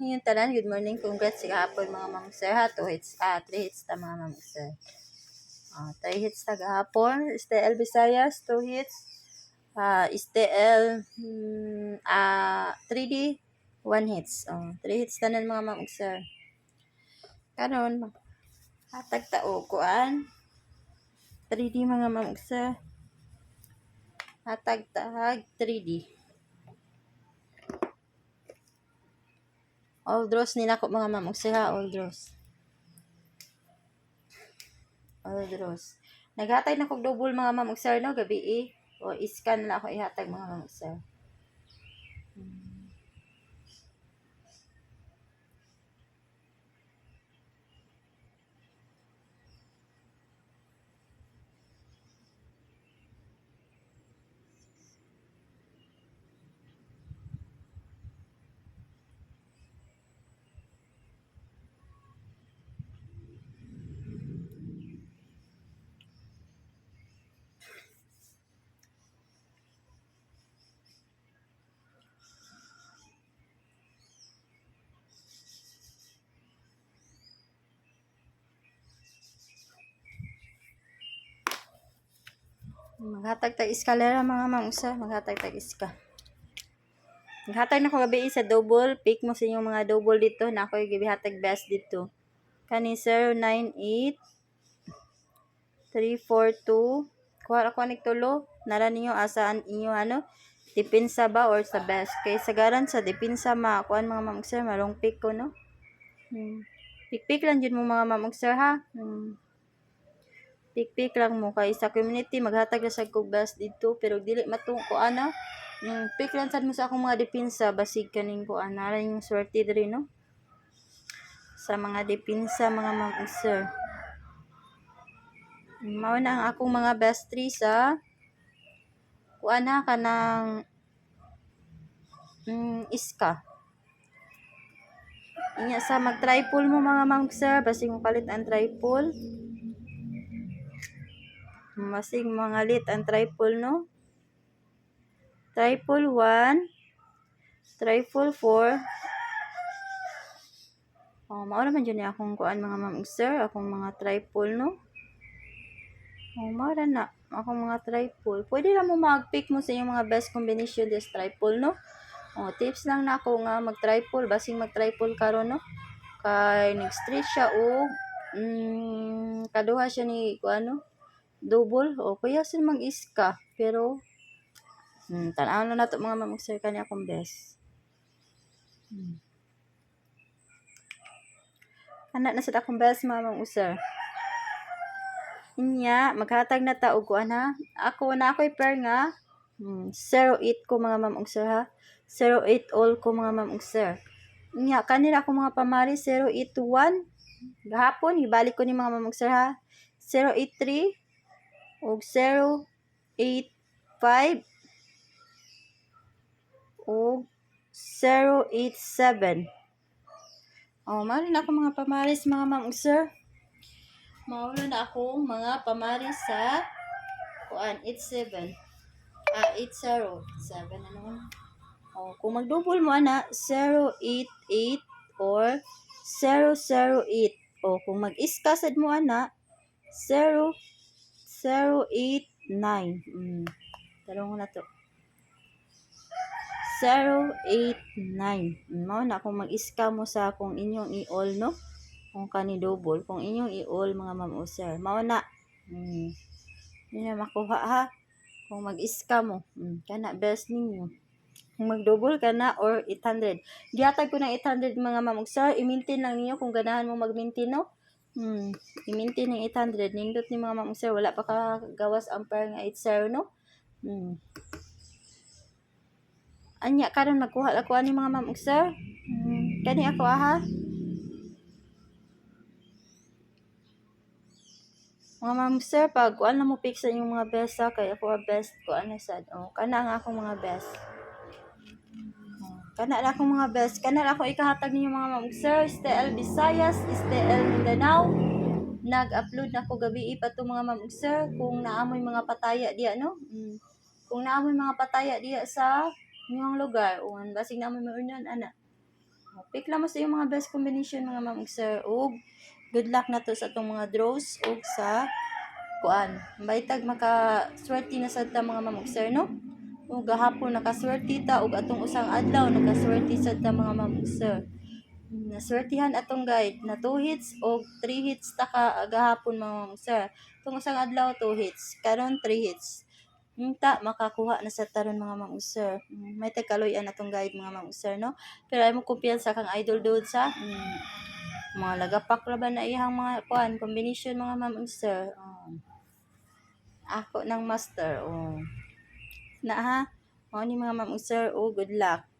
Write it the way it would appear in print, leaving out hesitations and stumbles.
Ngayon tanan, good morning, congrats sa kahapon mga ma'am sir ha. 3 hits ta mga ma'am sir. 3 hits ta kahapon, STL Visayas, 2 hits. STL 3D, 1 hits. 3 hits tanan mga ma'am sir. Karon, hatag ta og kuan. 3D mga ma'am sir. Hatag ta 3D. All draws nila ko mga ma'am sir ha, all draws. All draws. Naghatag na kog double mga ma'am sir no gabi o iskan na ako ihatag mga ma'am sir. Maghatag tag eskalera mga ma'am sir, maghatag tag iska. Maghatag na ko gabi sa double, pick mo sa inyong mga double dito na ako gibihatag best dito. Kani 098 342 kuha ako nigtulo, nara ninyo asaan inyo depensa ba or sa best. Kay sa garan sa depensa kuan mga ma'am sir, marong pick ko no. Pick lang jud mo mga ma'am sir ha. Pick lang mo kay sa community maghatag na sa kog best dito pero dili matong ko pick lang sad mo sa akong mga depensa basig kaning ko nara yung swerte diri no sa mga depensa mga ma'am sir. Mao na ang akong mga best 3 sa kuana kanang iska. Inya sa mag-triple mo mga ma'am sir basig mo palit ang triple. Masig mga lit ang triple no. Triple 1, triple 4. Mao naman dyan akong kuan mga ma'am sir, akong mga triple no. Mao na akong mga triple. Pwede lang mo mag-pick mo sa inyong mga best combination des triple no. Tips lang na ako nga mag-triple, basing mag-triple karon no. Kay nag-straight siya og kaduha siya ni kuano double o kaya sila mag-iska pero tanaw na nato mga ma'am sir kani akong best. Kana na sad akong best mga ma'am sir. Inya maghatag na ta og kuan ha. Ako na ako'y pair nga 08 ko mga ma'am sir ha. 08 all ko mga ma'am sir. Inya kanila ako mga pamari 081 gahapon ibalik ko ni mga ma'am sir ha. 083 og 085 og 087. Mao na ako mga pamaris mga ma'am sir. Mao na ako mga pamaris sa kuan 87. 80 7 ano. Kung mag-double mo 088 or 008. Kung mag-iska sad mo 0089. Tarong na to. 089. Mao na kung mag-iska mo sa kung inyong i-all no. Kung kani double, kung inyong i-all mga ma'am sir. Mao na. Yun na makuha ha. Kung mag-iska mo, kana best ninyo. Kung mag-double ka na or 800. Gihatag ko ng 800 mga ma'am sir. I-maintain lang niyo kung ganahan mo mag-maintain no. I-maintain ng 800. Nindot ni mga ma'am sir. Wala pa ka gawas ampere nga 80 no. Anya karon magkuha ako ani mga ma'am sir. Kani ako ha. Mga ma'am sir, pag kuan na mo pick sa inyong mga best kay ako best kuan na sad. Kana ang akong mga best. Kana na akong mga best. Kana na ako ikahatag ninyo mga ma'am sir. STL Visayas, STL Mindanao. Nag-upload na ko gabi pa to mga ma'am sir kung naamoy mga pataya diya no. Kung naamoy mga pataya diya sa inyong lugar, basig naamoy mo unan ana. Pick lang mo sa iyong mga best combination mga ma'am ug sir. Ug good luck na to sa itong mga draws ug sa kuan. Baitag makaswerte na sa ta mga ma'am ug sir no. Ug gahapon nakaswerte ta ug atong usang adlaw nakaswerte sa ta mga ma'am ug sir. Naswertihan atong guide na 2 hits o 3 hits ta ka gahapon mga ma'am ug sir. Itong usang adlaw 2 hits, karon 3 hits. Unta makakuha na sa taron mga ma'am ug sir. May tagkaloy-an atong guide mga ma'am ug sir no. Pero ay mo kumpiyansa kang idol dude sa mga lagapak ra ba na iyang mga kuan combination mga ma'am ug sir. Ako ng master. Na ha. Mao ni mga ma'am ug sir. Good luck.